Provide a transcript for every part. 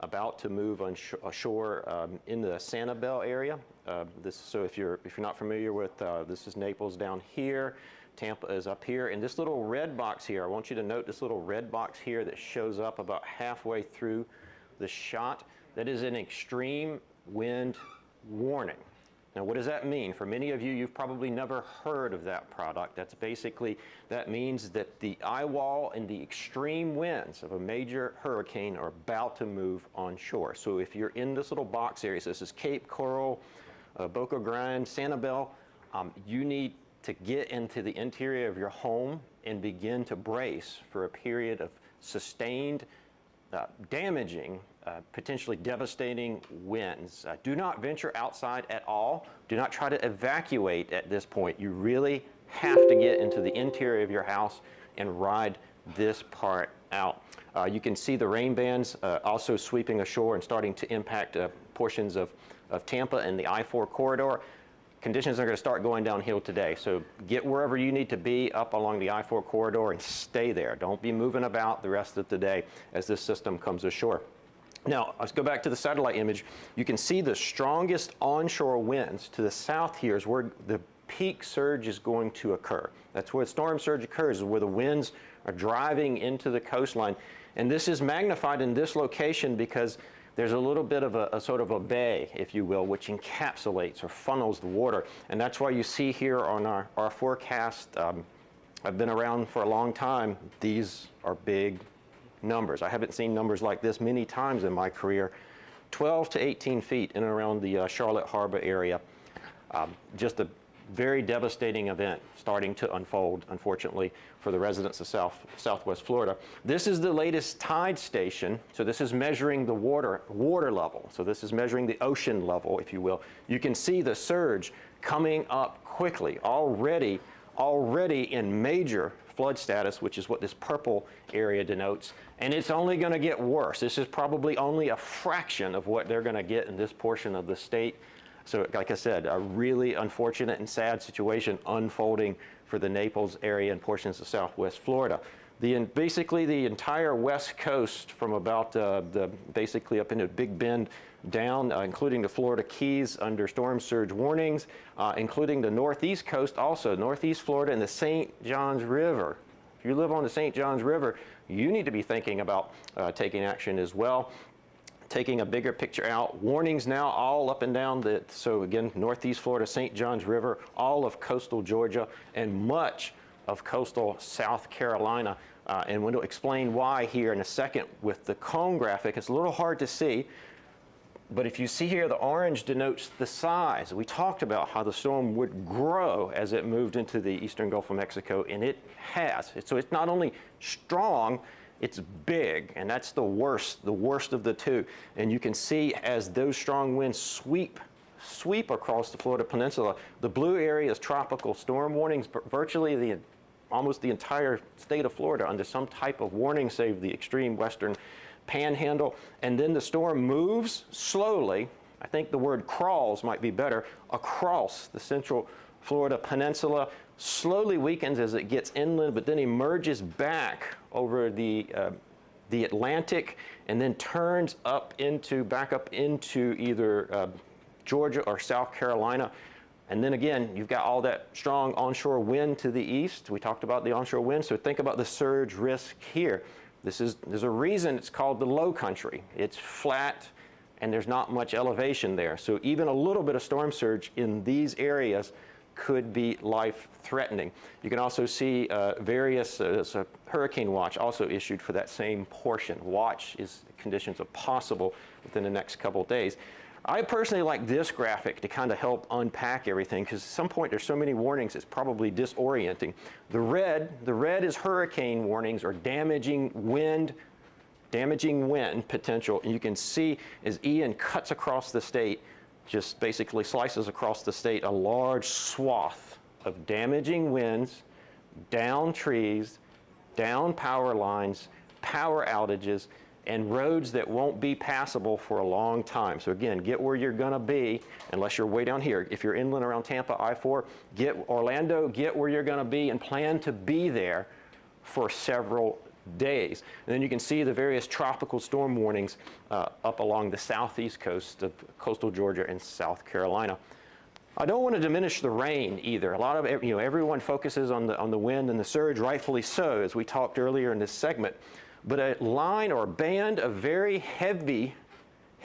about to move ashore in the Sanibel area. So if you're not familiar with, this is Naples down here, Tampa is up here, and this little red box here, I want you to note this little red box here that shows up about halfway through the shot. That is an extreme wind warning. Now, what does that mean? For many of you, you've probably never heard of that product. That means that the eye wall and the extreme winds of a major hurricane are about to move onshore. So if you're in this little box area, so this is Cape Coral, Boca Grande, Sanibel, you need to get into the interior of your home and begin to brace for a period of sustained, damaging, potentially devastating winds. Do not venture outside at all. Do not try to evacuate at this point. You really have to get into the interior of your house and ride this part out. You can see the rain bands also sweeping ashore and starting to impact portions of Tampa and the I-4 corridor. Conditions are going to start going downhill today, so get wherever you need to be up along the I-4 corridor and stay there. Don't be moving about the rest of the day as this system comes ashore. Now, let's go back to the satellite image. You can see the strongest onshore winds to the south here is where the peak surge is going to occur. That's where storm surge occurs, is where the winds are driving into the coastline. And this is magnified in this location because there's a little bit of a sort of a bay, if you will, which encapsulates or funnels the water. And that's why you see here on our forecast, I've been around for a long time, these are big numbers. I haven't seen numbers like this many times in my career. 12 to 18 feet in and around the Charlotte Harbor area. Just a very devastating event starting to unfold, unfortunately, for the residents of Southwest Florida. This is the latest tide station. So this is measuring the water level. So this is measuring the ocean level, if you will. You can see the surge coming up quickly, already in major flood status, which is what this purple area denotes. And it's only going to get worse. This is probably only a fraction of what they're going to get in this portion of the state. So like I said, a really unfortunate and sad situation unfolding for the Naples area and portions of Southwest Florida. Basically the entire west coast from about basically up into Big Bend down, including the Florida Keys under storm surge warnings, including the northeast coast also, northeast Florida and the St. Johns River. If you live on the St. Johns River, you need to be thinking about taking action as well. Taking a bigger picture out, warnings now all up and down so again, northeast Florida, St. Johns River, all of coastal Georgia, and much of coastal South Carolina. And we'll explain why here in a second with the cone graphic. It's a little hard to see, but if you see here, the orange denotes the size. We talked about how the storm would grow as it moved into the eastern Gulf of Mexico, and it has. So it's not only strong, it's big, and that's the worst of the two. And you can see as those strong winds sweep across the Florida Peninsula, the blue area is tropical storm warnings, but virtually almost the entire state of Florida under some type of warning, save the extreme western panhandle. And then the storm moves slowly, I think the word crawls might be better, across the central Florida Peninsula, slowly weakens as it gets inland, but then emerges back over the Atlantic and then turns back up into either Georgia or South Carolina. And then again, you've got all that strong onshore wind to the east. We talked about the onshore wind, so think about the surge risk here. There's a reason it's called the low country. It's flat and there's not much elevation there. So even a little bit of storm surge in these areas could be life-threatening. You can also see various hurricane watch also issued for that same portion. Watch is conditions are possible within the next couple of days. I personally like this graphic to kind of help unpack everything because at some point there's so many warnings it's probably disorienting. The red is hurricane warnings or damaging wind potential. And you can see as Ian cuts across the state, just basically slices across the state, a large swath of damaging winds, down trees, down power lines, power outages, and roads that won't be passable for a long time. So again, get where you're gonna be, unless you're way down here. If you're inland around Tampa, I-4, get Orlando, get where you're gonna be and plan to be there for several days. And then you can see the various tropical storm warnings up along the southeast coast of coastal Georgia and South Carolina. I don't want to diminish the rain either. A lot of, everyone focuses on the wind and the surge, rightfully so, as we talked earlier in this segment. But a line or a band of very heavy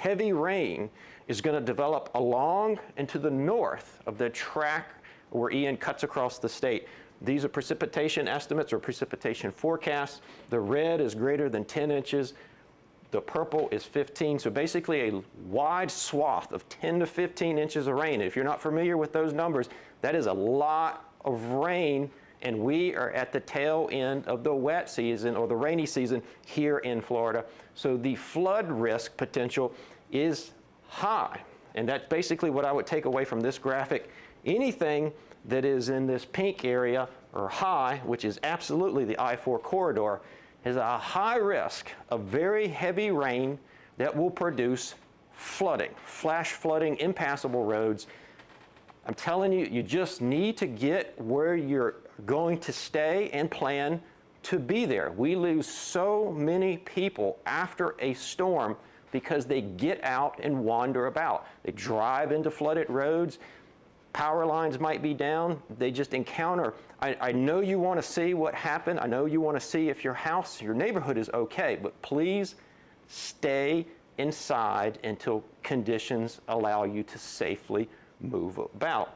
rain is going to develop along and to the north of the track where Ian cuts across the state. These are precipitation estimates or precipitation forecasts. The red is greater than 10 inches. The purple is 15, so basically a wide swath of 10 to 15 inches of rain. If you're not familiar with those numbers, that is a lot of rain, and we are at the tail end of the wet season or the rainy season here in Florida. So the flood risk potential is high, and that's basically what I would take away from this graphic. Anything that is in this pink area or high, which is absolutely the I-4 corridor, is a high risk of very heavy rain that will produce flooding, flash flooding, impassable roads. I'm telling you, you just need to get where you're going to stay and plan to be there. We lose so many people after a storm because they get out and wander about. They drive into flooded roads. Power lines might be down. They just encounter. I know you want to see what happened. I know you want to see if your house, your neighborhood is okay, but please stay inside until conditions allow you to safely move about.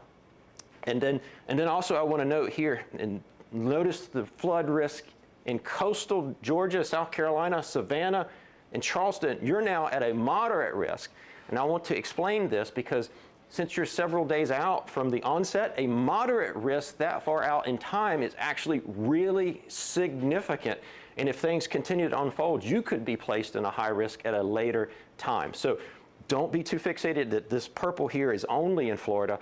And then also I want to note here, and notice the flood risk in coastal Georgia, South Carolina, Savannah, and Charleston. You're now at a moderate risk. And I want to explain this because since you're several days out from the onset, a moderate risk that far out in time is actually really significant. And if things continue to unfold, you could be placed in a high risk at a later time. So don't be too fixated that this purple here is only in Florida.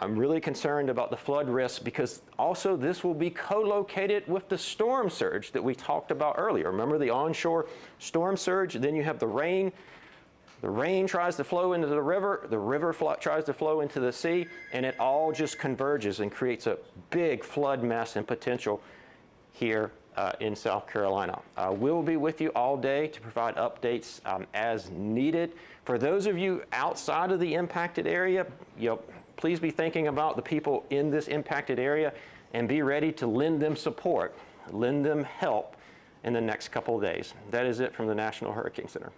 I'm really concerned about the flood risk because also this will be co-located with the storm surge that we talked about earlier. Remember the onshore storm surge? Then you have the rain. The rain tries to flow into the river tries to flow into the sea, and it all just converges and creates a big flood mess and potential here in South Carolina. We'll be with you all day to provide updates as needed. For those of you outside of the impacted area, please be thinking about the people in this impacted area and be ready to lend them support, lend them help in the next couple of days. That is it from the National Hurricane Center.